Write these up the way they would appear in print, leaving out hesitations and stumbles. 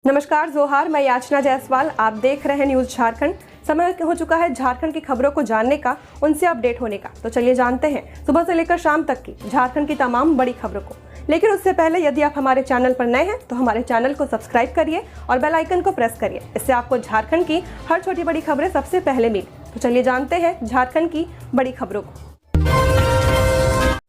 नमस्कार जोहार, मैं याचना जायसवाल। आप देख रहे हैं न्यूज़ झारखंड। समय हो चुका है झारखंड की खबरों को जानने का, उनसे अपडेट होने का। तो चलिए जानते हैं सुबह से लेकर शाम तक की झारखंड की तमाम बड़ी खबरों को। लेकिन उससे पहले यदि आप हमारे चैनल पर नए हैं तो हमारे चैनल को सब्सक्राइब करिए और बेल आइकन को प्रेस करिए। इससे आपको झारखंड की हर छोटी बड़ी खबरें सबसे पहले मिले। तो चलिए जानते हैं झारखंड की बड़ी खबरों को।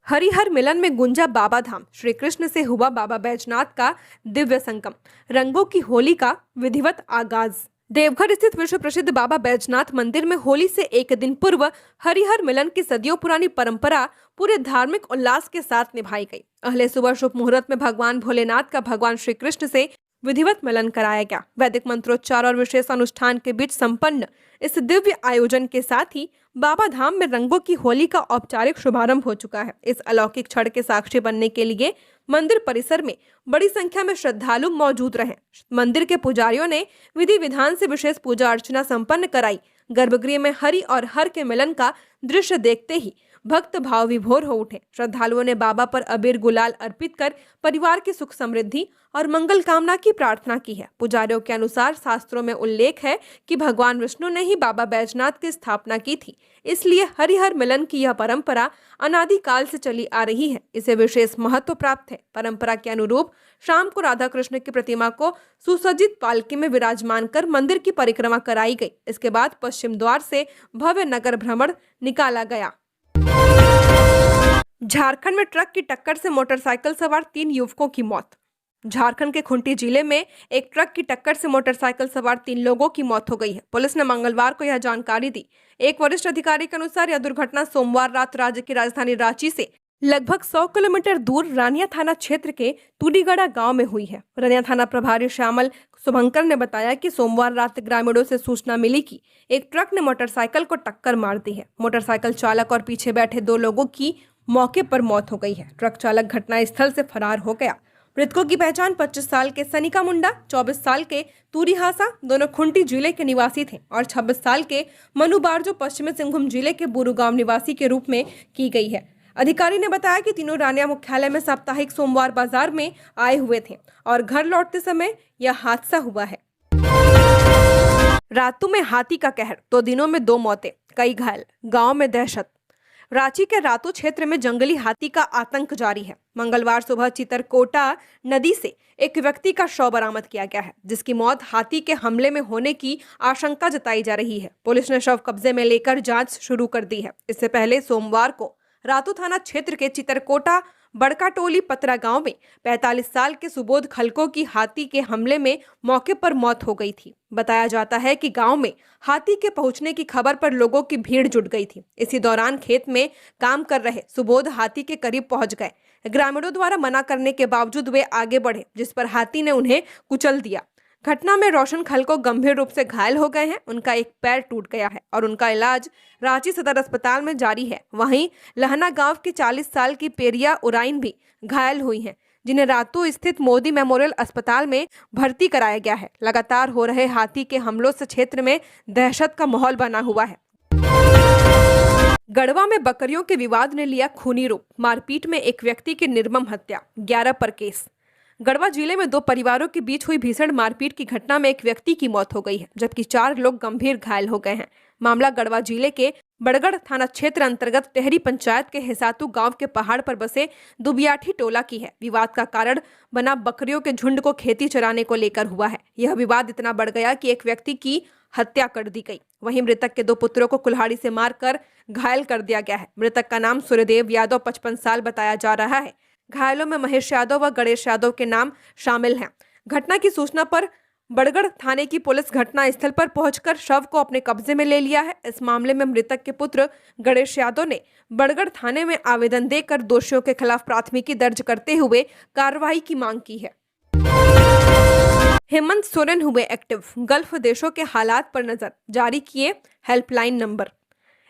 हरिहर मिलन में गुंजा बाबा धाम। श्री कृष्ण से हुआ बाबा बैजनाथ का दिव्य संगम। रंगों की होली का विधिवत आगाज। देवघर स्थित विश्व प्रसिद्ध बाबा बैजनाथ मंदिर में होली से एक दिन पूर्व हरिहर मिलन की सदियों पुरानी परंपरा पूरे धार्मिक उल्लास के साथ निभाई गई। अहले सुबह शुभ मुहूर्त में भगवान भोलेनाथ का भगवान श्री कृष्ण से विधिवत मिलन कराया गया। वैदिक मंत्रोच्चार और विशेष अनुष्ठान के बीच संपन्न इस दिव्य आयोजन के साथ ही बाबा धाम में रंगों की होली का औपचारिक शुभारंभ हो चुका है। इस अलौकिक क्षण के साक्षी बनने के लिए मंदिर परिसर में बड़ी संख्या में श्रद्धालु मौजूद रहे। मंदिर के पुजारियों ने विधि विधान से विशेष पूजा अर्चना संपन्न कराई। गर्भगृह में हरि और हर के मिलन का दृश्य देखते ही भक्त भाव विभोर हो उठे। श्रद्धालुओं ने बाबा पर अबीर गुलाल अर्पित कर परिवार की सुख समृद्धि और मंगल कामना की प्रार्थना की है। पुजारियों के अनुसार शास्त्रों में उल्लेख है कि भगवान विष्णु ने ही बाबा बैजनाथ की स्थापना की थी, इसलिए हरिहर मिलन की यह परंपरा अनादिकाल से चली आ रही है। इसे विशेष महत्व प्राप्त है। परंपरा के अनुरूप शाम को राधा कृष्ण की प्रतिमा को सुसज्जित पालकी में विराजमान कर मंदिर की परिक्रमा कराई गई। इसके बाद पश्चिम द्वार से भव्य नगर भ्रमण निकाला गया। झारखंड में ट्रक की टक्कर से मोटरसाइकिल सवार 3 युवकों की मौत। झारखंड के खूंटी जिले में एक ट्रक की टक्कर से मोटरसाइकिल सवार 3 लोगों की मौत हो गई है। पुलिस ने मंगलवार को यह जानकारी दी। एक वरिष्ठ अधिकारी के अनुसार यह दुर्घटना सोमवार रात राज्य की राजधानी रांची से लगभग 100 किलोमीटर दूर रानिया थाना क्षेत्र के तुडीगढ़ा गांव में हुई है। रानिया थाना प्रभारी श्यामल शुभंकर ने बताया कि सोमवार रात ग्रामीणों से सूचना मिली कि एक ट्रक ने मोटरसाइकिल को टक्कर मार दी है। मोटरसाइकिल चालक और पीछे बैठे 2 लोगों की मौके पर मौत हो गई है। ट्रक चालक घटनास्थल से फरार हो गया। मृतकों की पहचान 25 साल के सनिका मुंडा, 24 साल के तूरी हासा, दोनों खुंटी जिले के निवासी थे, और 26 साल के मनु बारजो पश्चिमी सिंहभूम जिले के बुरु गांव निवासी के रूप में की गई है। अधिकारी ने बताया कि तीनों रानिया मुख्यालय में साप्ताहिक सोमवार बाजार में आए हुए थे और घर लौटते समय यह हादसा हुआ है। रातू में हाथी का कहर, 2 दिनों में 2 मौतें, कई घायल, गांव में दहशत। रांची के रातू क्षेत्र में जंगली हाथी का आतंक जारी है। मंगलवार सुबह चितरकोटा नदी से एक व्यक्ति का शव बरामद किया गया है, जिसकी मौत हाथी के हमले में होने की आशंका जताई जा रही है। पुलिस ने शव कब्जे में लेकर जांच शुरू कर दी है। इससे पहले सोमवार को रातू थाना क्षेत्र के चितरकोटा बड़का टोली पतरा गांव में 45 साल के सुबोध खलको की हाथी के हमले में मौके पर मौत हो गई थी। बताया जाता है कि गांव में हाथी के पहुंचने की खबर पर लोगों की भीड़ जुट गई थी। इसी दौरान खेत में काम कर रहे सुबोध हाथी के करीब पहुंच गए। ग्रामीणों द्वारा मना करने के बावजूद वे आगे बढ़े, जिस पर हाथी ने उन्हें कुचल दिया। घटना में रोशन खलको गंभीर रूप से घायल हो गए हैं। उनका एक पैर टूट गया है और उनका इलाज रांची सदर अस्पताल में जारी है। वहीं लहना गांव की 40 साल की पेरिया उराइन भी घायल हुई हैं, जिन्हें रातू स्थित मोदी मेमोरियल अस्पताल में भर्ती कराया गया है। लगातार हो रहे हाथी के हमलों से क्षेत्र में दहशत का माहौल बना हुआ है। गढ़वा में बकरियों के विवाद ने लिया खूनी रूप। मारपीट में एक व्यक्ति की निर्मम हत्या, 11 पर केस। गढ़वा जिले में 2 परिवारों के बीच हुई भीषण मारपीट की घटना में एक व्यक्ति की मौत हो गई है, जबकि 4 लोग गंभीर घायल हो गए हैं। मामला गढ़वा जिले के बड़गढ़ थाना क्षेत्र अंतर्गत टेहरी पंचायत के हिसातू गांव के पहाड़ पर बसे दुबियाठी टोला की है। विवाद का कारण बना बकरियों के झुंड को खेती चराने को लेकर हुआ है। यह विवाद इतना बढ़ गया कि एक व्यक्ति की हत्या कर दी गई। वहीं मृतक के 2 पुत्रों को कुल्हाड़ी से मारकर घायल कर दिया गया है। मृतक का नाम सूर्यदेव यादव 55 साल बताया जा रहा है। घायलों में महेश यादव व गणेश यादव के नाम शामिल हैं। घटना की सूचना पर बड़गढ़ थाने की पुलिस घटनास्थल पर पहुंचकर शव को अपने कब्जे में ले लिया है। इस मामले में मृतक के पुत्र गणेश यादव ने बड़गढ़ थाने में आवेदन देकर दोषियों के खिलाफ प्राथमिकी दर्ज करते हुए कार्रवाई की मांग की है। हेमंत सोरेन हुए एक्टिव। गल्फ देशों के हालात पर नजर, जारी किए हेल्पलाइन नंबर।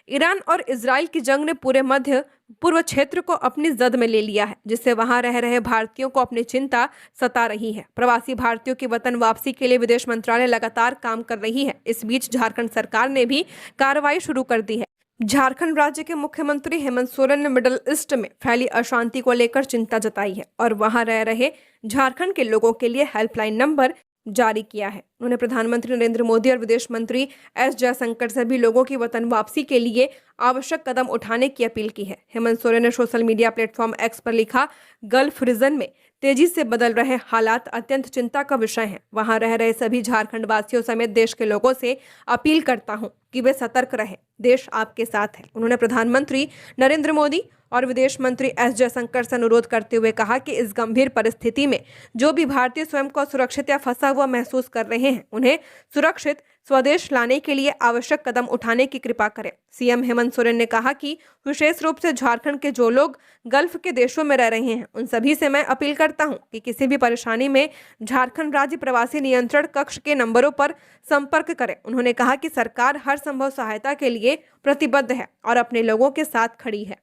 ईरान और इजराइल की जंग ने पूरे मध्य पूर्व क्षेत्र को अपनी जद में ले लिया है, जिससे वहां रह रहे भारतीयों को अपनी चिंता सता रही है। प्रवासी भारतीयों की वतन वापसी के लिए विदेश मंत्रालय लगातार काम कर रही है। इस बीच झारखंड सरकार ने भी कार्रवाई शुरू कर दी है। झारखंड राज्य के मुख्यमंत्री हेमंत सोरेन ने मिडिल ईस्ट में फैली अशांति को लेकर चिंता जताई है और वहां रह रहे झारखंड के लोगों के लिए हेल्पलाइन नंबर जारी किया है। उन्होंने प्रधानमंत्री नरेंद्र मोदी और विदेश मंत्री एस जयशंकर से भी लोगों की वतन वापसी के लिए आवश्यक कदम उठाने की अपील की है। हेमंत सोरेन ने सोशल मीडिया प्लेटफॉर्म एक्स पर लिखा, गल्फ रीजन में तेजी से बदल रहे हालात अत्यंत चिंता का विषय हैं। वहां रह रहे सभी झारखंड वासियों समेत देश के लोगों से अपील करता हूं कि वे सतर्क रहें। देश आपके साथ है। उन्होंने प्रधानमंत्री नरेंद्र मोदी और विदेश मंत्री एस जयशंकर से अनुरोध करते हुए कहा कि इस गंभीर परिस्थिति में जो भी भारतीय स्वयं को सुरक्षित या फंसा हुआ महसूस कर रहे हैं, उन्हें सुरक्षित स्वदेश लाने के लिए आवश्यक कदम उठाने की कृपा करें। सीएम हेमंत सोरेन ने कहा कि विशेष रूप से झारखंड के जो लोग गल्फ के देशों में रह रहे हैं, उन सभी से मैं अपील करता हूं कि किसी भी परेशानी में झारखंड राज्य प्रवासी नियंत्रण कक्ष के नंबरों पर संपर्क करें। उन्होंने कहा कि सरकार हर संभव सहायता के लिए प्रतिबद्ध है और अपने लोगों के साथ खड़ी है।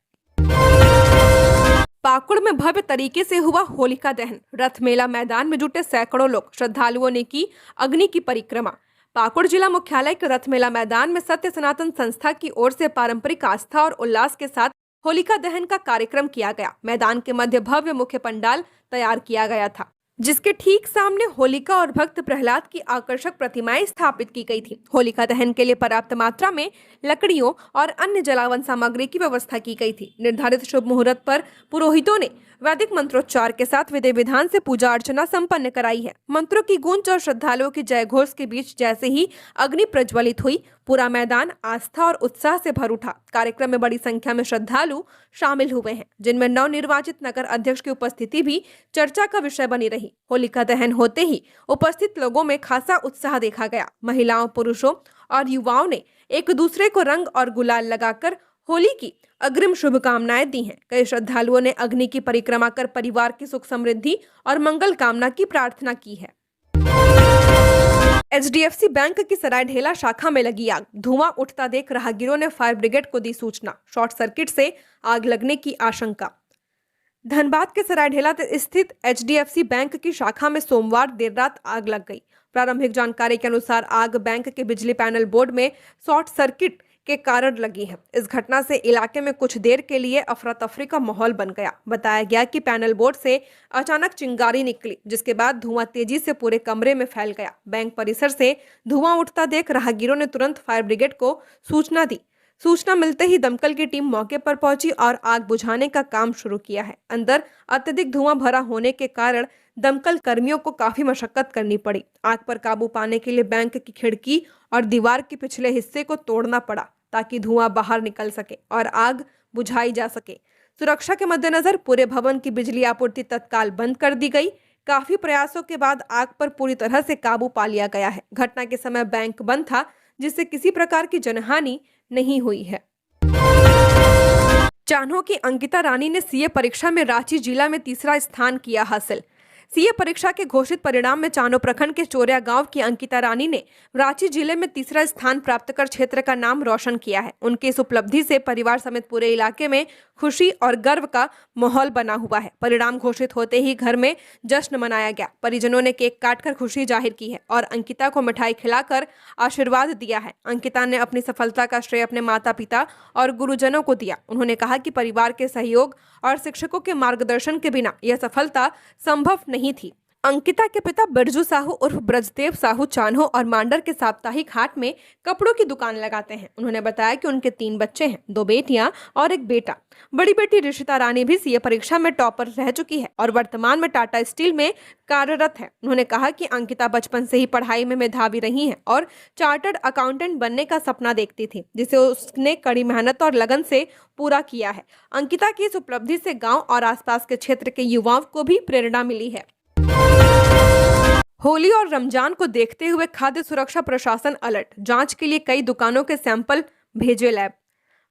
पाकुड़ में भव्य तरीके से हुआ होलिका दहन। रथ मेला मैदान में जुटे सैकड़ों लोग श्रद्धालुओं ने की अग्नि की परिक्रमा। पाकुड़ जिला मुख्यालय के रथ मेला मैदान में सत्य सनातन संस्था की ओर से पारंपरिक आस्था और उल्लास के साथ होलिका दहन का कार्यक्रम किया गया। मैदान के मध्य भव्य मुख्य पंडाल तैयार किया गया था, जिसके ठीक सामने होलिका और भक्त प्रहलाद की आकर्षक प्रतिमाएं स्थापित की गई थी। होलिका दहन के लिए पर्याप्त मात्रा में लकड़ियों और अन्य जलावन सामग्री की व्यवस्था की गई थी। निर्धारित शुभ मुहूर्त पर पुरोहितों ने वैदिक मंत्रोच्चार के साथ विधि विधान से पूजा अर्चना संपन्न कराई है। मंत्रों की गूंज और श्रद्धालुओं की जयघोष के बीच जैसे ही अग्नि प्रज्वलित हुई, पूरा मैदान आस्था और उत्साह से भर उठा। कार्यक्रम में बड़ी संख्या में श्रद्धालु शामिल हुए हैं, जिनमें नवनिर्वाचित नगर अध्यक्ष की उपस्थिति भी चर्चा का विषय बनी रही। होलिका दहन होते ही उपस्थित लोगों में खासा उत्साह देखा गया। महिलाओं, पुरुषों और युवाओं ने एक दूसरे को रंग और गुलाल लगाकर होली की अग्रिम शुभकामनाएं दी हैं। कई श्रद्धालुओं ने अग्नि की परिक्रमा कर परिवार की सुख समृद्धि और मंगल कामना की प्रार्थना की है। एचडीएफसी बैंक की सरायढेला शाखा में लगी आग। धुआं उठता देख राहगीरों ने फायर ब्रिगेड को दी सूचना। शॉर्ट सर्किट से आग लगने की आशंका। धनबाद के सरायढेला स्थित एचडीएफसी बैंक की शाखा में सोमवार देर रात आग लग गई। प्रारंभिक जानकारी के अनुसार आग बैंक के बिजली पैनल बोर्ड में शॉर्ट सर्किट के कारण लगी है। इस घटना से इलाके में कुछ देर के लिए अफरा तफरी का माहौल बन गया। बताया गया कि पैनल बोर्ड से अचानक चिंगारी निकली, जिसके बाद धुआं तेजी से पूरे कमरे में फैल गया। बैंक परिसर से धुआं उठता देख राहगीरों ने तुरंत फायर ब्रिगेड को सूचना दी। सूचना मिलते ही दमकल की टीम मौके पर पहुंची और आग बुझाने का काम शुरू किया है। अंदर अत्यधिक धुआं भरा होने के कारण दमकल कर्मियों को काफी मशक्कत करनी पड़ी। आग पर काबू पाने के लिए बैंक की खिड़की और दीवार के पिछले हिस्से को तोड़ना पड़ा, ताकि धुआं बाहर निकल सके और आग बुझाई जा सके। सुरक्षा के मद्देनजर पूरे भवन की बिजली आपूर्ति तत्काल बंद कर दी गई। काफी प्रयासों के बाद आग पर पूरी तरह से काबू पा लिया गया है। घटना के समय बैंक बंद था, जिससे किसी प्रकार की जनहानि नहीं हुई है। चान्हो की अंकिता रानी ने सीए परीक्षा में रांची जिला में तीसरा स्थान किया हासिल। सीए परीक्षा के घोषित परिणाम में चान्हो प्रखंड के चोरिया गांव की अंकिता रानी ने रांची जिले में तीसरा स्थान प्राप्त कर क्षेत्र का नाम रोशन किया है। उनकी इस उपलब्धि से परिवार समेत पूरे इलाके में खुशी और गर्व का माहौल बना हुआ है। परिणाम घोषित होते ही घर में जश्न मनाया गया। परिजनों ने केक काटकर खुशी जाहिर की है और अंकिता को मिठाई खिलाकर आशीर्वाद दिया है। अंकिता ने अपनी सफलता का श्रेय अपने माता पिता और गुरुजनों को दिया। उन्होंने कहा कि परिवार के सहयोग और शिक्षकों के मार्गदर्शन के बिना यह सफलता संभव नहीं थी। अंकिता के पिता बिरजू साहू उर्फ ब्रजदेव साहू चान्हो और मांडर के साप्ताहिक हाट में कपड़ों की दुकान लगाते हैं। उन्होंने बताया कि उनके 3 बच्चे हैं, 2 बेटियां और 1 बेटा। बड़ी बेटी ऋषिता रानी भी सीए परीक्षा में टॉपर रह चुकी है और वर्तमान में टाटा स्टील में कार्यरत है। उन्होंने कहा कि अंकिता बचपन से ही पढ़ाई में मेधावी रही है और चार्टर्ड अकाउंटेंट बनने का सपना देखती थी, जिसे उसने कड़ी मेहनत और लगन से पूरा किया है। अंकिता की इस उपलब्धि से गाँव और आसपास के क्षेत्र के युवाओं को भी प्रेरणा मिली है। होली और रमजान को देखते हुए खाद्य सुरक्षा प्रशासन अलर्ट। जांच के लिए कई दुकानों के सैंपल भेजे लैब।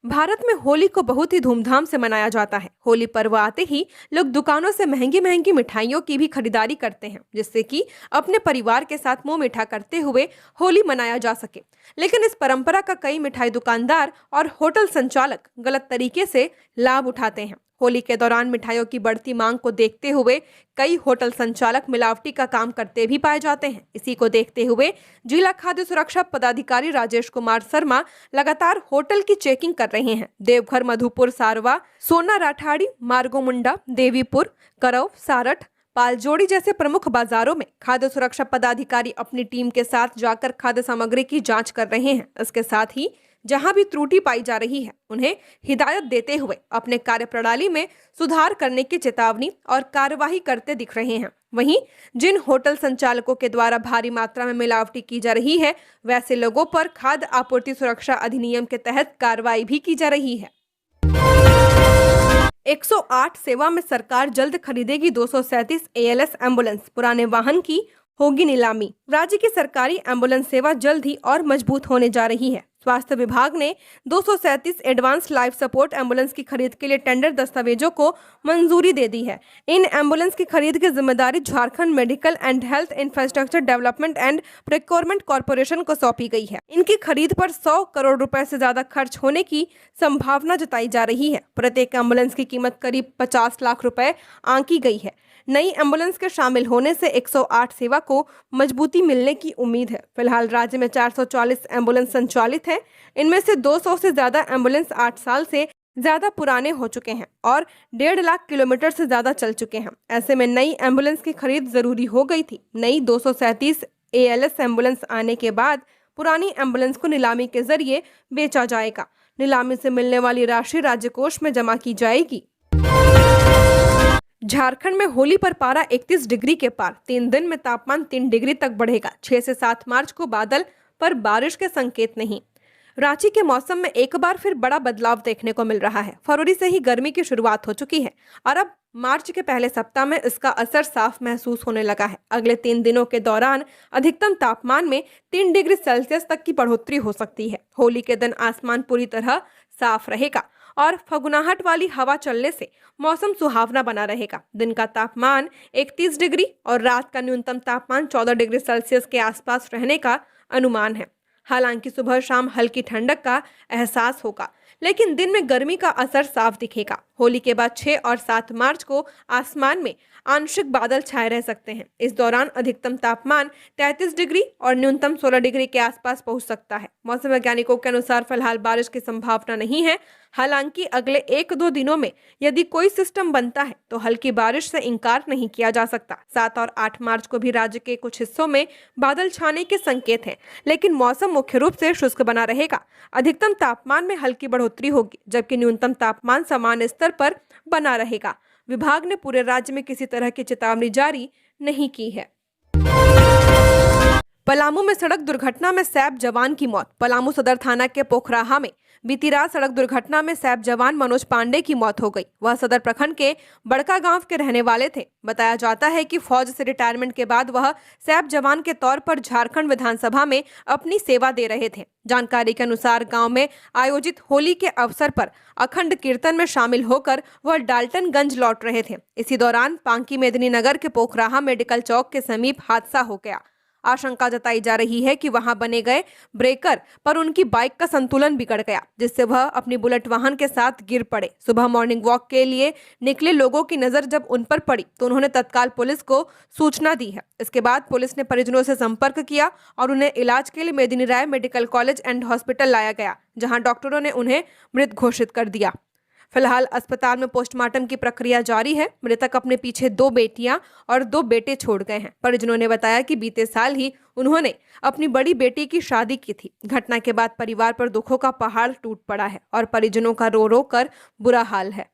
भारत में होली को बहुत ही धूमधाम से मनाया जाता है। होली पर्व आते ही लोग दुकानों से महंगी महंगी मिठाइयों की भी खरीदारी करते हैं, जिससे कि अपने परिवार के साथ मुंह मीठा करते हुए होली मनाया जा सके। लेकिन इस परंपरा का कई मिठाई दुकानदार और होटल संचालक गलत तरीके से लाभ उठाते हैं। होली के दौरान मिठाइयों की बढ़ती मांग को देखते हुए कई होटल संचालक मिलावटी का काम करते भी पाए जाते हैं। इसी को देखते हुए जिला खाद्य सुरक्षा पदाधिकारी राजेश कुमार शर्मा लगातार होटल की चेकिंग कर रहे हैं। देवघर, मधुपुर, सारवा, सोना राठाड़ी, मार्गोमुंडा, देवीपुर, करौ, सारठ, पालजोड़ी जैसे प्रमुख बाजारों में खाद्य सुरक्षा पदाधिकारी अपनी टीम के साथ जाकर खाद्य सामग्री की जांच कर रहे हैं। इसके साथ ही जहां भी त्रुटि पाई जा रही है उन्हें हिदायत देते हुए अपने कार्यप्रणाली में सुधार करने की चेतावनी और कार्यवाही करते दिख रहे हैं। वहीं जिन होटल संचालकों के द्वारा भारी मात्रा में मिलावटी की जा रही है, वैसे लोगों पर खाद्य आपूर्ति सुरक्षा अधिनियम के तहत कार्रवाई भी की जा रही है। 108 सेवा में सरकार जल्द खरीदेगी 237 एएलएस एम्बुलेंस, पुराने वाहन की होगी नीलामी। राज्य की सरकारी एम्बुलेंस सेवा जल्द ही और मजबूत होने जा रही है। स्वास्थ्य विभाग ने 237 एडवांस लाइफ सपोर्ट एम्बुलेंस की खरीद के लिए टेंडर दस्तावेजों को मंजूरी दे दी है। इन एम्बुलेंस की खरीद की जिम्मेदारी Jharkhand medical and health infrastructure development and procurement corporation को सौंपी गई है। इनकी खरीद पर 100 करोड़ रुपए से ज्यादा खर्च होने की संभावना जताई जा रही है। प्रत्येक एम्बुलेंस की कीमत करीब 50 लाख रुपए आंकी गई है। नई एम्बुलेंस के शामिल होने से 108 सेवा को मजबूती मिलने की उम्मीद है। फिलहाल राज्य में 440 एम्बुलेंस संचालित है। इनमें से 200 से ज्यादा एम्बुलेंस 8 साल से ज्यादा पुराने हो चुके हैं और 1.5 लाख किलोमीटर से ज्यादा चल चुके हैं। ऐसे में नई एम्बुलेंस की खरीद जरूरी हो गई थी। नई 237 एएलएस एम्बुलेंस आने के बाद पुरानी एम्बुलेंस को नीलामी के जरिए बेचा जाएगा। नीलामी से मिलने वाली राशि राज्य कोष में जमा की जाएगी। झारखंड में होली पर पारा 31 डिग्री के पार। 3 दिन में तापमान 3 डिग्री तक बढ़ेगा। 6 से 7 मार्च को बादल पर बारिश के संकेत नहीं। रांची के मौसम में एक बार फिर बड़ा बदलाव देखने को मिल रहा है। फरवरी से ही गर्मी की शुरुआत हो चुकी है और अब मार्च के पहले सप्ताह में इसका असर साफ महसूस होने लगा है। अगले 3 दिनों के दौरान अधिकतम तापमान में 3 डिग्री सेल्सियस तक की बढ़ोतरी हो सकती है। होली के दिन आसमान पूरी तरह साफ रहेगा और फगुनाहट वाली हवा चलने से मौसम सुहावना बना रहेगा। दिन का तापमान 31 डिग्री और रात का न्यूनतम तापमान 14 डिग्री सेल्सियस के आसपास रहने का अनुमान है। हालांकि सुबह शाम हल्की ठंडक का एहसास होगा, लेकिन दिन में गर्मी का असर साफ दिखेगा। होली के बाद 6 और 7 मार्च को आसमान में आंशिक बादल छाए रह सकते हैं। इस दौरान अधिकतम तापमान 33 डिग्री और न्यूनतम 16 डिग्री के आसपास पहुंच सकता है। मौसम वैज्ञानिकों के अनुसार फिलहाल बारिश की संभावना नहीं है। हालांकि अगले 1-2 दिनों में यदि कोई सिस्टम बनता है तो हल्की बारिश से इनकार नहीं किया जा सकता। 7 और 8 मार्च को भी राज्य के कुछ हिस्सों में बादल छाने के संकेत हैं, लेकिन मौसम मुख्य रूप से शुष्क बना रहेगा। अधिकतम तापमान में हल्की बढ़ोतरी होगी, जबकि न्यूनतम तापमान सामान्य स्तर पर बना रहेगा। विभाग ने पूरे राज्य में किसी तरह की चेतावनी जारी नहीं की है। पलामू में सड़क दुर्घटना में सैप जवान की मौत। पलामू सदर थाना के पोखराहा में बीती रात सड़क दुर्घटना में सैप जवान मनोज पांडे की मौत हो गई। वह सदर प्रखंड के बड़का गांव के रहने वाले थे। बताया जाता है कि फौज से रिटायरमेंट के बाद वह सैप जवान के तौर पर झारखंड विधानसभा में अपनी सेवा दे रहे थे। जानकारी के अनुसार गांव में आयोजित होली के अवसर पर अखंड कीर्तन में शामिल होकर वह डाल्टनगंज लौट रहे थे। इसी दौरान पांकी मेदिनीनगर के पोखराहा मेडिकल चौक के समीप हादसा हो गया। आशंका जताई जा रही है कि वहां बने गए ब्रेकर पर उनकी बाइक का संतुलन बिगड़ गया, जिससे वह अपनी बुलेट वाहन के साथ गिर पड़े। सुबह मॉर्निंग वॉक के लिए निकले लोगों की नजर जब उन पर पड़ी तो उन्होंने तत्काल पुलिस को सूचना दी है। इसके बाद पुलिस ने परिजनों से संपर्क किया और उन्हें इलाज के लिए मेदिनी राय मेडिकल कॉलेज एंड हॉस्पिटल लाया गया, जहाँ डॉक्टरों ने उन्हें मृत घोषित कर दिया। फिलहाल अस्पताल में पोस्टमार्टम की प्रक्रिया जारी है। मृतक अपने पीछे 2 बेटियां और 2 बेटे छोड़ गए हैं। परिजनों ने बताया कि बीते साल ही उन्होंने अपनी बड़ी बेटी की शादी की थी। घटना के बाद परिवार पर दुखों का पहाड़ टूट पड़ा है और परिजनों का रो रो कर बुरा हाल है।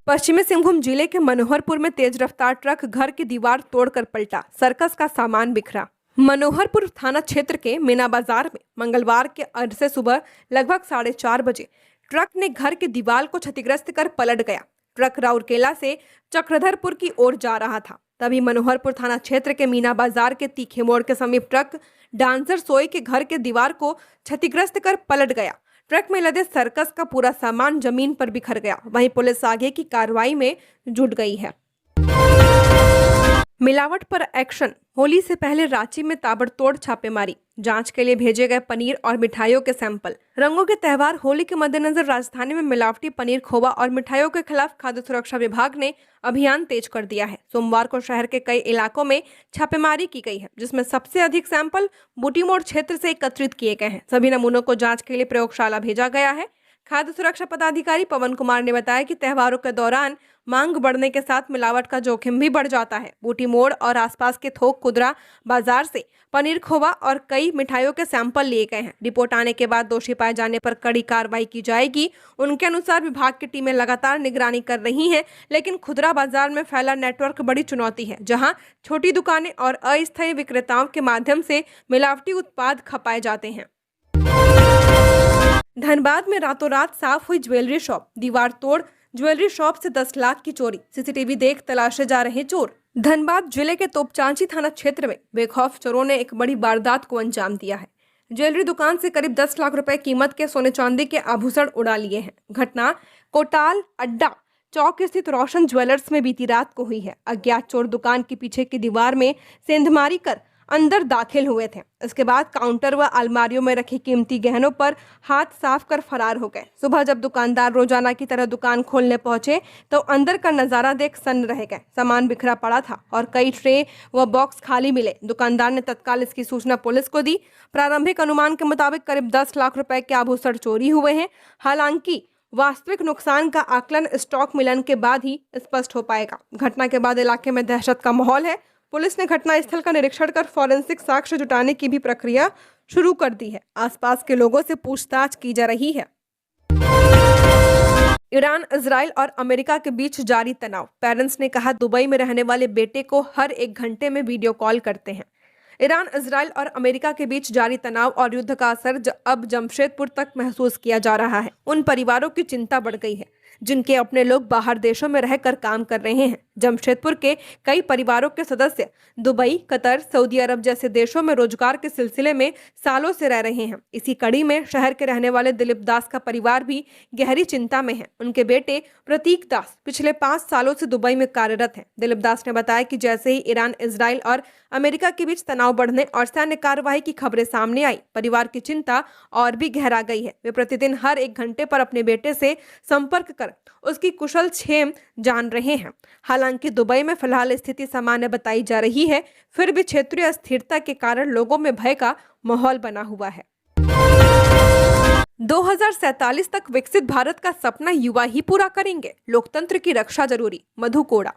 पश्चिमी सिंहभूम जिले के मनोहरपुर में तेज रफ्तार ट्रक घर की दीवार तोड़कर पलटा, सर्कस का सामान बिखरा। मनोहरपुर थाना क्षेत्र के मीना बाजार में मंगलवार के अरसे सुबह लगभग 4:30 बजे ट्रक ने घर की दीवार को क्षतिग्रस्त कर पलट गया। ट्रक राउरकेला से चक्रधरपुर की ओर जा रहा था। तभी मनोहरपुर थाना क्षेत्र के मीना बाजार के तीखे मोड़ के समीप ट्रक डांसर सोई के घर के दीवार को क्षतिग्रस्त कर पलट गया। ट्रक में लदे सर्कस का पूरा सामान जमीन पर बिखर गया। वहीं पुलिस आगे की कार्रवाई में जुट गई है। मिलावट पर एक्शन। होली से पहले रांची में ताबड़तोड़ छापेमारी। जांच के लिए भेजे गए पनीर और मिठाइयों के सैंपल। रंगों के त्योहार होली के मद्देनजर राजधानी में मिलावटी पनीर, खोवा और मिठाइयों के खिलाफ खाद्य सुरक्षा विभाग ने अभियान तेज कर दिया है। सोमवार को शहर के कई इलाकों में छापेमारी की गई है, जिसमें सबसे अधिक सैंपल बूटी मोड़ क्षेत्र से एकत्रित किए गए हैं। सभी नमूनों को जाँच के लिए प्रयोगशाला भेजा गया है। खाद्य सुरक्षा पदाधिकारी पवन कुमार ने बताया कि त्योहारों के दौरान मांग बढ़ने के साथ मिलावट का जोखिम भी बढ़ जाता है। बूटी मोड़ और आसपास के थोक खुदरा बाजार से पनीर, खोवा और कई मिठाइयों के सैंपल लिए गए हैं। रिपोर्ट आने के बाद दोषी पाए जाने पर कड़ी कार्रवाई की जाएगी। उनके अनुसार विभाग की टीमें लगातार निगरानी कर रही हैं, लेकिन खुदरा बाजार में फैला नेटवर्क बड़ी चुनौती है, जहां छोटी दुकानें और अस्थायी विक्रेताओं के माध्यम से मिलावटी उत्पाद खपाए जाते हैं। धनबाद में रातों रात साफ हुई ज्वेलरी शॉप, दीवार तोड़ ज्वेलरी शॉप से 10 लाख की चोरी, सीसीटीवी देख तलाशे जा रहे चोर। धनबाद जिले के तोपचांची थाना क्षेत्र में बेखौफ चोरों ने एक बड़ी वारदात को अंजाम दिया है। ज्वेलरी दुकान से करीब 10 लाख रुपए कीमत के सोने चांदी के आभूषण उड़ा लिए हैं। घटना कोटाल अड्डा चौक स्थित रोशन ज्वेलर्स में बीती रात को हुई है। अज्ञात चोर दुकान के पीछे की दीवार में सेंधमारी कर अंदर दाखिल हुए थे। इसके बाद काउंटर व अलमारियों में रखे कीमती गहनों पर हाथ साफ कर फरार हो गए। सुबह जब दुकानदार रोजाना की तरह दुकान खोलने पहुंचे तो अंदर का नजारा देख सन्न रह गए। सामान बिखरा पड़ा था और कई ट्रे व बॉक्स खाली मिले। दुकानदार ने तत्काल इसकी सूचना पुलिस को दी। प्रारंभिक अनुमान के मुताबिक करीब 10 लाख रुपए के आभूषण चोरी हुए हैं। हालांकि वास्तविक नुकसान का आकलन स्टॉक मिलन के बाद ही स्पष्ट हो पाएगा। घटना के बाद इलाके में दहशत का माहौल है। पुलिस ने घटनास्थल का निरीक्षण कर फॉरेंसिक साक्ष्य जुटाने की भी प्रक्रिया शुरू कर दी है। आसपास के लोगों से पूछताछ की जा रही है। ईरान, इजराइल और अमेरिका के बीच जारी तनाव। पेरेंट्स ने कहा दुबई में रहने वाले बेटे को हर 1 घंटे में वीडियो कॉल करते हैं। ईरान, इजराइल और अमेरिका के बीच जारी तनाव और युद्ध का असर अब जमशेदपुर तक महसूस किया जा रहा है। उन परिवारों की चिंता बढ़ गई है जिनके अपने लोग बाहर देशों में रहकर काम कर रहे हैं। जमशेदपुर के कई परिवारों के सदस्य दुबई, कतर, सऊदी अरब जैसे देशों में रोजगार के सिलसिले में सालों से रह रहे हैं। इसी कड़ी में शहर के रहने वाले दिलीप दास का परिवार भी गहरी चिंता में है। उनके बेटे प्रतीक दास पिछले 5 सालों से दुबई में कार्यरत हैं। दिलीप दास ने बताया कि जैसे ही ईरान, इजराइल और अमेरिका के बीच तनाव बढ़ने और सैन्य कार्रवाई की खबरें सामने आई, परिवार की चिंता और भी गहरा गई है। वे प्रतिदिन हर 1 घंटे पर अपने बेटे से संपर्क कर उसकी कुशल क्षेम जान रहे हैं। हालांकि दुबई में फिलहाल स्थिति सामान्य बताई जा रही है, फिर भी क्षेत्रीय अस्थिरता के कारण लोगों में भय का माहौल बना हुआ है। 2047 तक विकसित भारत का सपना युवा ही पूरा करेंगे, लोकतंत्र की रक्षा जरूरी, मधु कोड़ा।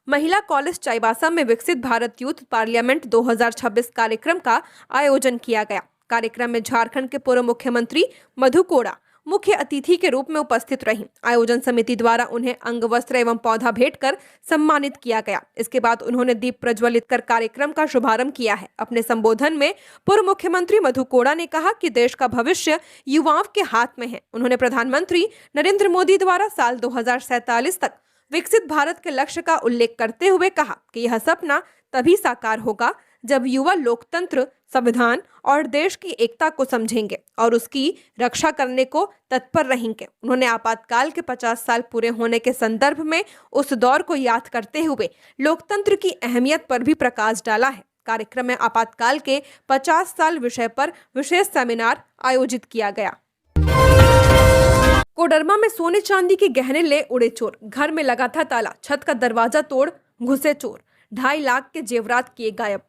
महिला कॉलेज चाईबासा में विकसित भारत यूथ पार्लियामेंट 2026 कार्यक्रम का आयोजन किया गया। कार्यक्रम में झारखंड के पूर्व मुख्यमंत्री मधु कोड़ा मुख्य अतिथि के रूप में उपस्थित रहीं। आयोजन समिति द्वारा उन्हें अंग वस्त्र एवं पौधा भेंट कर सम्मानित किया गया। इसके बाद उन्होंने दीप प्रज्वलित कर कार्यक्रम का शुभारंभ किया है। अपने संबोधन में पूर्व मुख्यमंत्री मधु कोड़ा ने कहा कि देश का भविष्य युवाओं के हाथ में है। उन्होंने प्रधानमंत्री नरेंद्र मोदी द्वारा साल 2047 तक विकसित भारत के लक्ष्य का उल्लेख करते हुए कहा कि यह सपना तभी साकार होगा जब युवा लोकतंत्र, संविधान और देश की एकता को समझेंगे और उसकी रक्षा करने को तत्पर रहेंगे। उन्होंने आपातकाल के 50 साल पूरे होने के संदर्भ में उस दौर को याद करते हुए लोकतंत्र की अहमियत पर भी प्रकाश डाला है। कार्यक्रम में आपातकाल के 50 साल विषय पर विशेष सेमिनार आयोजित किया गया। कोडरमा में सोने चांदी के गहने ले उड़े चोर, घर में लगा था ताला, छत का दरवाजा तोड़ घुसे चोर, 2.5 लाख के जेवरात किए गायब।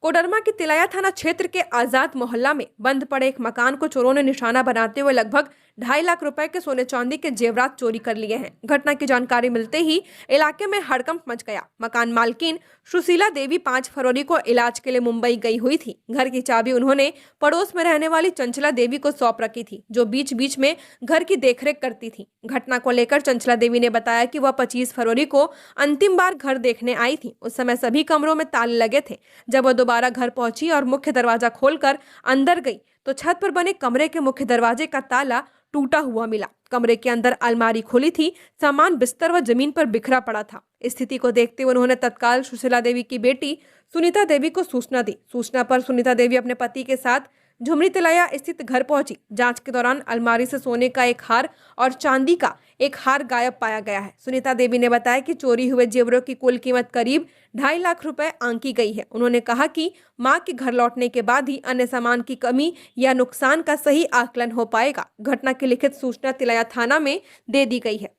कोडरमा के तिलैया थाना क्षेत्र के आजाद मोहल्ला में बंद पड़े एक मकान को चोरों ने निशाना बनाते हुए लगभग 2.5 लाख रुपए के सोने चांदी के जेवरात चोरी कर लिए हैं। घटना की जानकारी मिलते ही इलाके में हड़कंप मच गया। मकान मालकिन सुशीला देवी 5 फरवरी को इलाज के लिए मुंबई गई हुई थी। घर की चाबी उन्होंने पड़ोस में रहने वाली चंचला देवी को सौंप रखी थी, जो बीच बीच में घर की देखरेख करती थी। घटना को लेकर चंचला देवी ने बताया कि वह 25 फरवरी को अंतिम बार घर देखने आई थी। उस समय सभी कमरों में ताले लगे थे। जब वह दोबारा घर पहुंची और मुख्य दरवाजा खोलकर अंदर गई तो छत पर बने कमरे के मुख्य दरवाजे का ताला टूटा हुआ मिला। कमरे के अंदर अलमारी खुली थी, सामान बिस्तर व जमीन पर बिखरा पड़ा था। स्थिति को देखते हुए उन्होंने तत्काल सुशीला देवी की बेटी सुनीता देवी को सूचना दी। सूचना पर सुनीता देवी अपने पति के साथ झुमरी तिलैया स्थित घर पहुंची। जांच के दौरान अलमारी से सोने का एक हार और चांदी का एक हार गायब पाया गया है। सुनीता देवी ने बताया कि चोरी हुए जेवरों की कुल कीमत करीब 2.5 लाख रुपए आंकी गई है। उन्होंने कहा कि मां के घर लौटने के बाद ही अन्य सामान की कमी या नुकसान का सही आकलन हो पाएगा। घटना की लिखित सूचना तिलैया थाना में दे दी गई है।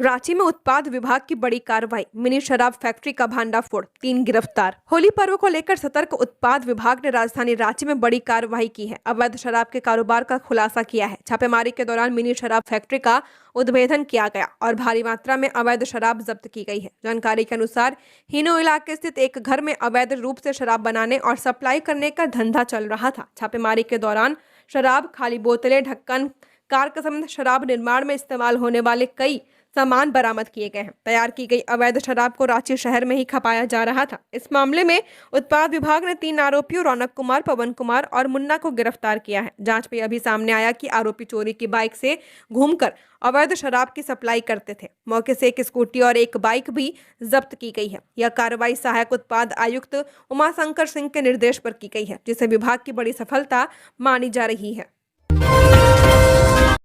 रांची में उत्पाद विभाग की बड़ी कार्रवाई, मिनी शराब फैक्ट्री का भांडाफोड़, 3 गिरफ्तार। होली पर्व को लेकर सतर्क उत्पाद विभाग ने राजधानी रांची में बड़ी कार्रवाई की है। अवैध शराब के कारोबार का खुलासा किया है। छापेमारी के दौरान मिनी शराब फैक्ट्री का उद्भेदन किया गया और भारी मात्रा में अवैध शराब जब्त की गई है। जानकारी के अनुसार हिनो इलाके स्थित एक घर में अवैध रूप से शराब बनाने और सप्लाई करने का धंधा चल रहा था। छापेमारी के दौरान शराब, खाली बोतलें, ढक्कन, कार कसम शराब निर्माण में इस्तेमाल होने वाले कई सामान बरामद किए गए हैं। तैयार की गई अवैध शराब को रांची शहर में ही खपाया जा रहा था। इस मामले में उत्पाद विभाग ने 3 आरोपियों रौनक कुमार, पवन कुमार और मुन्ना को गिरफ्तार किया है। जांच में अभी सामने आया कि आरोपी चोरी की बाइक से घूमकर अवैध शराब की सप्लाई करते थे। मौके से एक स्कूटी और एक बाइक भी जब्त की गई है। यह कार्रवाई सहायक उत्पाद आयुक्त उमाशंकर सिंह के निर्देश पर की गई है, जिसे विभाग की बड़ी सफलता मानी जा रही है।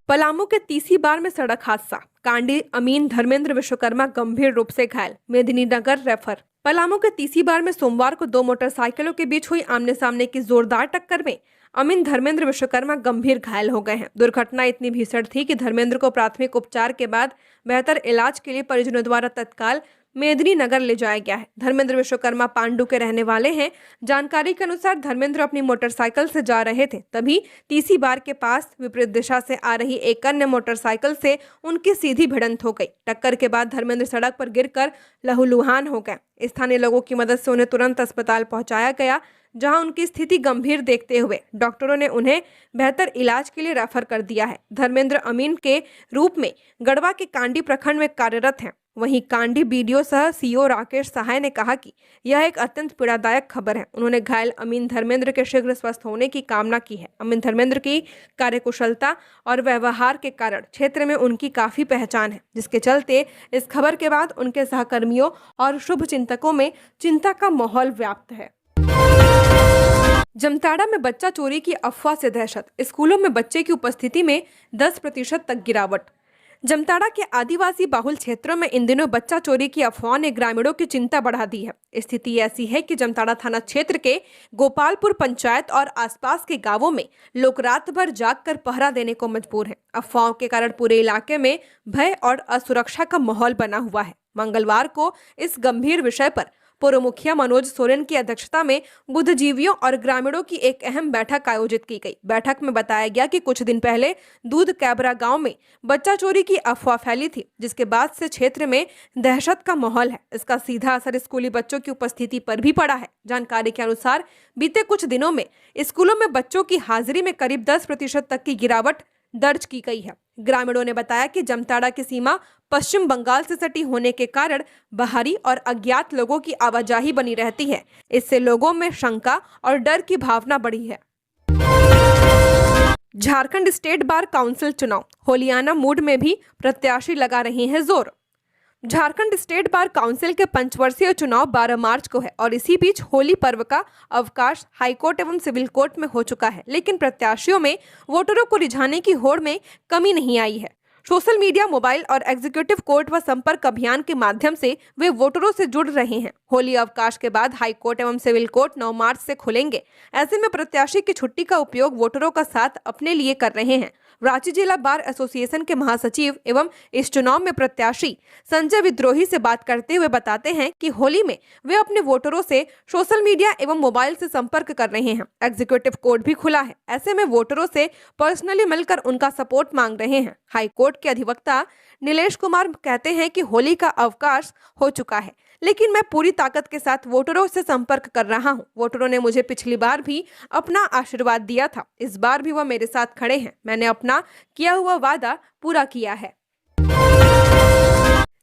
पलामू के तीसी बार में सड़क हादसा, कांडी अमीन धर्मेंद्र विश्वकर्मा गंभीर रूप से घायल, मेदिनीनगर रेफर। पलामू के तीसी बार में सोमवार को 2 मोटरसाइकिलों के बीच हुई आमने सामने की जोरदार टक्कर में अमीन धर्मेंद्र विश्वकर्मा गंभीर घायल हो गए हैं। दुर्घटना इतनी भीषण थी कि धर्मेंद्र को प्राथमिक उपचार के बाद बेहतर इलाज के लिए परिजनों द्वारा तत्काल मेदिनीनगर ले जाया गया है। धर्मेंद्र विश्वकर्मा पांडु के रहने वाले हैं। जानकारी के अनुसार धर्मेंद्र अपनी मोटरसाइकिल से जा रहे थे, तभी तीसी बार के पास विपरीत दिशा से आ रही एक अन्य मोटरसाइकिल से उनकी सीधी भिड़ंत हो गई। टक्कर के बाद धर्मेंद्र सड़क पर गिरकर लहूलुहान हो गए। स्थानीय लोगों की मदद से उन्हें तुरंत अस्पताल पहुंचाया गया, जहां उनकी स्थिति गंभीर देखते हुए डॉक्टरों ने उन्हें बेहतर इलाज के लिए रेफर कर दिया है। धर्मेंद्र अमीन के रूप में गढ़वा के कांडी प्रखंड में कार्यरत हैं। वहीं कांडी बीडीओ सह सीओ राकेश सहाय ने कहा कि यह एक अत्यंत पीड़ादायक खबर है। उन्होंने घायल अमीन धर्मेंद्र के शीघ्र स्वस्थ होने की कामना की है। अमीन धर्मेंद्र की कार्यकुशलता और व्यवहार के कारण क्षेत्र में उनकी काफी पहचान है, जिसके चलते इस खबर के बाद उनके सहकर्मियों और शुभ चिंतकों में चिंता का माहौल व्याप्त है। जमताड़ा में बच्चा चोरी की अफवाह से दहशत, स्कूलों में बच्चे की उपस्थिति में 10% तक गिरावट। जमताड़ा के आदिवासी बाहुल क्षेत्रों में इन दिनों बच्चा चोरी की अफवाह ने ग्रामीणों की चिंता बढ़ा दी है। स्थिति ऐसी है कि जमताड़ा थाना क्षेत्र के गोपालपुर पंचायत और आसपास के गांवों में लोग रात भर जागकर पहरा देने को मजबूर हैं। अफवाहों के कारण पूरे इलाके में भय और असुरक्षा का माहौल बना हुआ है। मंगलवार को इस गंभीर विषय पर पूर्व मुखिया मनोज सोरेन की अध्यक्षता में बुद्धिजीवियों और ग्रामीणों की एक अहम बैठक आयोजित की गई। बैठक में बताया गया कि कुछ दिन पहले दूध कैबरा गांव में बच्चा चोरी की अफवाह फैली थी, जिसके बाद से क्षेत्र में दहशत का माहौल है। इसका सीधा असर स्कूली बच्चों की उपस्थिति पर भी पड़ा है। जानकारी के अनुसार बीते कुछ दिनों में स्कूलों में बच्चों की हाजिरी में करीब 10% तक की गिरावट दर्ज की गई है। ग्रामीणों ने बताया कि जमताड़ा की सीमा पश्चिम बंगाल से सटी होने के कारण बाहरी और अज्ञात लोगों की आवाजाही बनी रहती है। इससे लोगों में शंका और डर की भावना बढ़ी है। झारखंड स्टेट बार काउंसिल चुनाव, होलियाना मूड में भी प्रत्याशी लगा रहे हैं जोर। झारखंड स्टेट बार काउंसिल के पंचवर्षीय चुनाव 12 मार्च को है और इसी बीच होली पर्व का अवकाश हाईकोर्ट एवं सिविल कोर्ट में हो चुका है, लेकिन प्रत्याशियों में वोटरों को रिझाने की होड़ में कमी नहीं आई है। सोशल मीडिया, मोबाइल और एग्जीक्यूटिव कोर्ट व संपर्क अभियान के माध्यम से वे वोटरों से जुड़ रहे हैं। होली अवकाश के बाद हाई कोर्ट एवं सिविल कोर्ट 9 मार्च से खुलेंगे। ऐसे में प्रत्याशी की छुट्टी का उपयोग वोटरों का साथ अपने लिए कर रहे हैं। रांची जिला बार एसोसिएशन के महासचिव एवं इस चुनाव में प्रत्याशी संजय विद्रोही से बात करते हुए बताते हैं कि होली में वे अपने वोटरों से सोशल मीडिया एवं मोबाइल से संपर्क कर रहे हैं। एग्जीक्यूटिव कोर्ट भी खुला है, ऐसे में वोटरों से पर्सनली मिलकर उनका सपोर्ट मांग रहे हैं। हाई कोर्ट के अधिवक्ता नीलेश कुमार कहते हैं कि होली का अवकाश हो चुका है, लेकिन मैं पूरी ताकत के साथ वोटरों से संपर्क कर रहा हूं। वोटरों ने मुझे पिछली बार भी अपना आशीर्वाद दिया था, इस बार भी वह मेरे साथ खड़े हैं। मैंने अपना किया हुआ वादा पूरा किया है।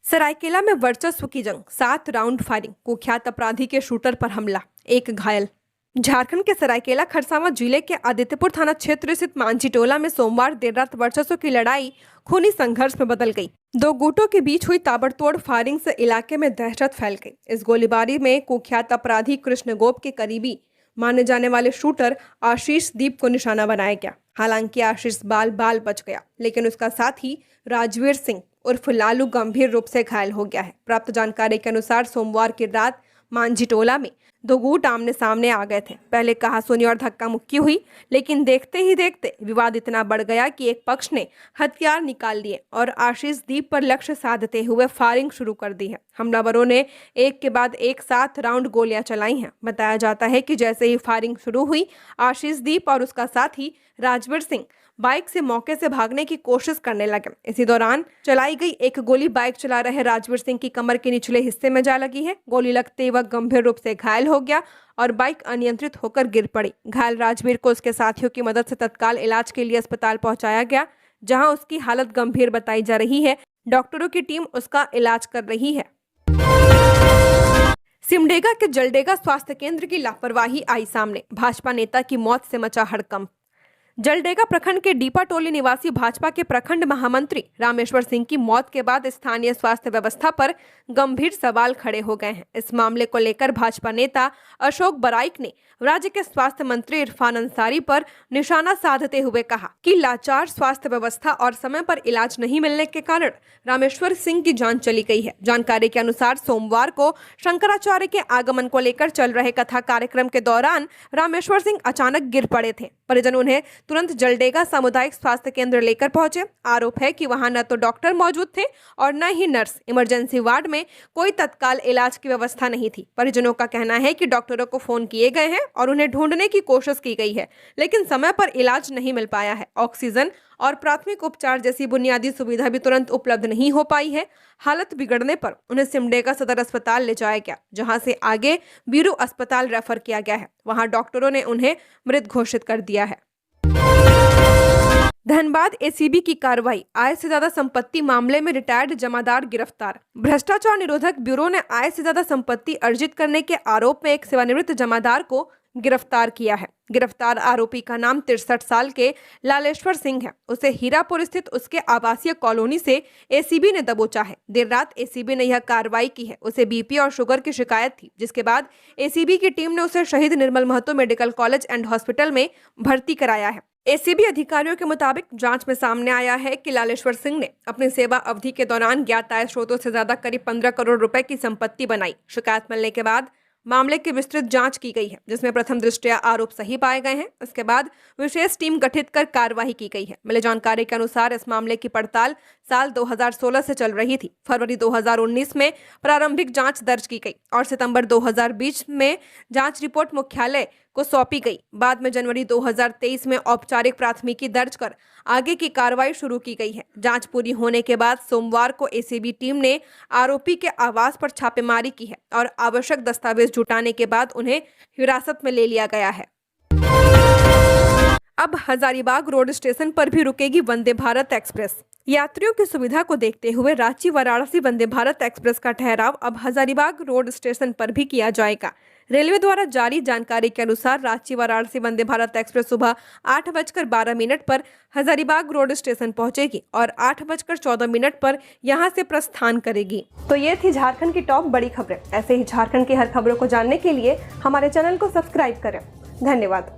सरायकेला में वर्चस्व की जंग, 7 राउंड फायरिंग, कुख्यात अपराधी के शूटर पर हमला, 1 घायल। झारखंड के सरायकेला खरसावां जिले के आदित्यपुर थाना क्षेत्र स्थित मांझी टोला में सोमवार देर रात वर्चस्व की लड़ाई खूनी संघर्ष में बदल गई। 2 गुटों के बीच हुई ताबड़तोड़ फायरिंग से इलाके में दहशत फैल गई। इस गोलीबारी में कुख्यात अपराधी कृष्ण गोप के करीबी माने जाने वाले शूटर आशीष दीप को निशाना बनाया गया। हालांकि आशीष बाल बच गया, लेकिन उसका साथी राजवीर सिंह उर्फ लालू गंभीर रूप से घायल हो गया है। प्राप्त जानकारी के अनुसार सोमवार की रात मांझी टोला में दो गुट आमने सामने आ गए थे। पहले कहासुनी और धक्का मुक्की हुई, लेकिन देखते ही देखते विवाद इतना बढ़ गया कि एक पक्ष ने हथियार निकाल लिए और आशीष दीप पर लक्ष्य साधते हुए फायरिंग शुरू कर दी है। हमलावरों ने एक के बाद एक 7 राउंड गोलियां चलाई हैं। बताया जाता है कि जैसे ही फायरिंग शुरू हुई, आशीष दीप और उसका साथी राजवीर सिंह बाइक से मौके से भागने की कोशिश करने लगे। इसी दौरान चलाई गई एक गोली बाइक चला रहे राजवीर सिंह की कमर के निचले हिस्से में जा लगी है। गोली लगते ही वह गंभीर रूप से घायल हो गया और बाइक अनियंत्रित होकर गिर पड़ी। घायल राजवीर को उसके साथियों की मदद से तत्काल इलाज के लिए अस्पताल पहुंचाया गया, जहां उसकी हालत गंभीर बताई जा रही है। डॉक्टरों की टीम उसका इलाज कर रही है। सिमडेगा के जलडेगा स्वास्थ्य केंद्र की लापरवाही आई सामने, भाजपा नेता की मौत से मचा हड़कंप। जलडेगा प्रखंड के डीपा टोली निवासी भाजपा के प्रखंड महामंत्री रामेश्वर सिंह की मौत के बाद स्थानीय स्वास्थ्य व्यवस्था पर गंभीर सवाल खड़े हो गए हैं। इस मामले को लेकर भाजपा नेता अशोक बराइक ने राज्य के स्वास्थ्य मंत्री इरफान अंसारी पर निशाना साधते हुए कहा कि लाचार स्वास्थ्य व्यवस्था और समय पर इलाज नहीं मिलने के कारण रामेश्वर सिंह की जान चली गई है। जानकारी के अनुसार सोमवार को शंकराचार्य के आगमन को लेकर चल रहे कथा कार्यक्रम के दौरान रामेश्वर सिंह अचानक गिर पड़े थे। परिजन उन्हें तुरंत जलडेगा सामुदायिक स्वास्थ्य केंद्र लेकर पहुंचे। आरोप है कि वहां न तो डॉक्टर मौजूद थे और न ही नर्स। इमरजेंसी वार्ड में कोई तत्काल इलाज की व्यवस्था नहीं थी। परिजनों का कहना है कि डॉक्टरों को फोन किए गए हैं और उन्हें ढूंढने की कोशिश की गई है, लेकिन समय पर इलाज नहीं मिल पाया है। ऑक्सीजन और प्राथमिक उपचार जैसी बुनियादी सुविधा भी तुरंत उपलब्ध नहीं हो पाई है। हालत बिगड़ने पर उन्हें सिमडेगा सदर अस्पताल ले जाया गया, जहां से आगे बीरू अस्पताल रेफर किया गया है। वहां डॉक्टरों ने उन्हें मृत घोषित कर दिया है। धनबाद एसीबी की कार्रवाई, आय से ज्यादा संपत्ति मामले में रिटायर्ड जमादार गिरफ्तार। भ्रष्टाचार निरोधक ब्यूरो ने आय से ज्यादा संपत्ति अर्जित करने के आरोप में एक सेवानिवृत्त जमादार को गिरफ्तार किया है। गिरफ्तार आरोपी का नाम 63 साल के लालेश्वर सिंह है। उसे हीरापुर स्थित उसके आवासीय कॉलोनी से एसीबी ने दबोचा है। देर रात एसीबी ने यह कार्रवाई की है। उसे बीपी और शुगर की शिकायत थी, जिसके बाद एसीबी की टीम ने उसे शहीद Nirmal Mahato medical college and hospital में भर्ती कराया है। एसीबी अधिकारियों के मुताबिक जांच में सामने आया है कि लालेश्वर सिंह ने अपनी सेवा अवधि के दौरान ज्ञात आय स्रोतों से ज्यादा करीब 15 करोड़ रुपए की संपत्ति बनाई। शिकायत मिलने के बाद मामले की विस्तृत जांच की गई है, जिसमें प्रथम दृष्टया आरोप सही पाए गए हैं। इसके बाद विशेष टीम गठित कर कार्रवाई की गई है। मिली जानकारी के अनुसार इस मामले की पड़ताल साल 2016 से चल रही थी। फरवरी 2019 में प्रारंभिक जांच दर्ज की गई और सितंबर 2020 में जांच रिपोर्ट मुख्यालय को सौंपी गई। बाद में जनवरी 2023 में औपचारिक प्राथमिकी दर्ज कर आगे की कार्रवाई शुरू की गई है। जांच पूरी होने के बाद सोमवार को एसीबी टीम ने आरोपी के आवास पर छापेमारी की है और आवश्यक दस्तावेज जुटाने के बाद उन्हें हिरासत में ले लिया गया है। अब हजारीबाग रोड स्टेशन पर भी रुकेगी वंदे भारत एक्सप्रेस। यात्रियों की सुविधा को देखते हुए रांची वाराणसी वंदे भारत एक्सप्रेस का ठहराव अब हजारीबाग रोड स्टेशन पर भी किया जाएगा। रेलवे द्वारा जारी जानकारी के अनुसार रांची वाराणसी वंदे भारत एक्सप्रेस सुबह 8:12 पर हजारीबाग रोड स्टेशन पहुंचेगी और 8:14 पर यहां से प्रस्थान करेगी। तो ये थी झारखंड की टॉप बड़ी खबरें। ऐसे ही झारखंड की हर खबरों को जानने के लिए हमारे चैनल को सब्सक्राइब करें। धन्यवाद।